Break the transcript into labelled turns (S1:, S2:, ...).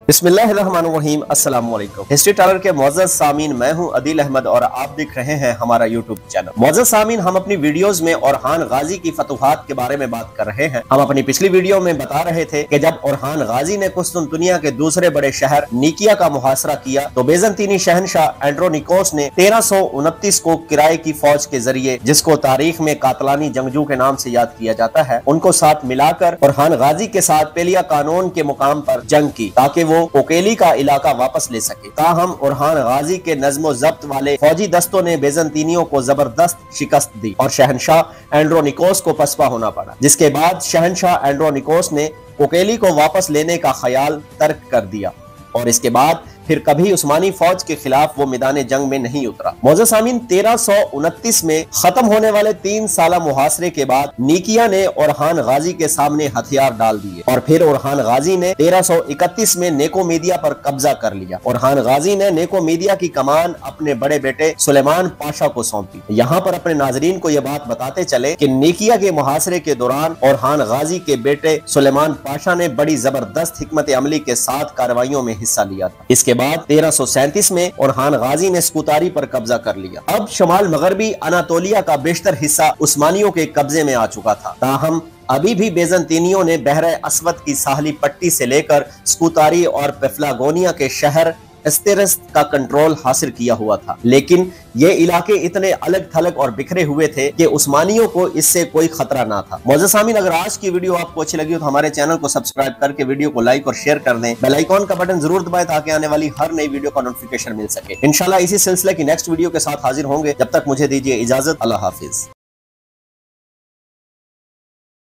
S1: बिस्मिल्लाहिर्रहमानिर्रहीम। अस्सलाम वालेकुम। हिस्ट्री टेलर के मुअज़्ज़ज़ सामीन, मैं हूं अदील अहमद और आप देख रहे हैं हमारा यूट्यूब चैनल। मुअज़्ज़ज़ सामीन, हम अपनी वीडियोस में ओरहान गाजी की फतूहात के बारे में बात कर रहे हैं। हम अपनी पिछली वीडियो में बता रहे थे कि जब ओरहान गाजी ने कुस्तुनतुनिया के दूसरे बड़े शहर निकिया का मुहासरा किया तो बेज़ंतीनी शहनशाह एंड्रोनिकोस ने 1329 को किराए की फौज के जरिए, जिसको तारीख में कातलानी जंगजू के नाम से याद किया जाता है, उनको साथ मिलाकर ओरहान गाजी के साथ पेलिया कानून के मुकाम पर जंग की ताकि वो कोकेली का इलाका वापस ले सके। ताहम ओरहान गाजी के नज़्मो ज़ब्त वाले फौजी दस्तों ने बेज़ंतीनियों को जबरदस्त शिकस्त दी और शहनशाह एंड्रोनिकोस को पसपा होना पड़ा, जिसके बाद शहनशाह एंड्रोनिकोस ने कोकेली को वापस लेने का ख्याल तर्क कर दिया और इसके बाद फिर कभी उस्मानी फौज के खिलाफ वो मैदान जंग में नहीं उतरा। मुअज़्ज़ज़ सामीन, 1329 में खत्म होने वाले 3 साला मुहासरे के बाद निकिया ने ओरहान गाजी के सामने हथियार डाल दिए और फिर ओरहान गाजी ने 1331 में नेकोमीदिया पर कब्जा कर लिया। ओरहान गाजी ने नेकोमीदिया की कमान अपने बड़े बेटे सुलेमान पाशा को सौंपी। यहाँ पर अपने नाजरीन को यह बात बताते चले कि निकिया के मुहासरे के दौरान ओरहान गाजी के बेटे सुलेमान पाशा ने बड़ी जबरदस्त हिकमत अमली के साथ कार्रवाइयों में हिस्सा लिया था। इसके बाद 1337 में ओरहान गाजी ने स्कुतारी पर कब्जा कर लिया। अब शमाल मगरबी अनातोलिया का बेशतर हिस्सा उस्मानियों के कब्जे में आ चुका था। ताहम अभी भी बेज़ंतीनियों ने बहरे अस्वद की साहली पट्टी से लेकर स्कुतारी और पेफ्लागोनिया के शहर एस्तेरस का कंट्रोल हासिल किया हुआ था, लेकिन ये इलाके इतने अलग थलग और बिखरे हुए थे कि उस्मानियों को इससे कोई खतरा ना था। मुअज़्ज़ज़ सामीन, अगर आज की वीडियो आपको अच्छी लगी हो तो हमारे चैनल को सब्सक्राइब करके वीडियो को लाइक और शेयर कर दें। बेल आइकॉन का बटन जरूर दबाएं ताकि आने वाली हर नई वीडियो का नोटिफिकेशन मिल सके। इंशाल्लाह इसी सिलसिले की नेक्स्ट वीडियो के साथ हाजिर होंगे। जब तक मुझे दीजिए इजाजत। अल्लाह हाफिज।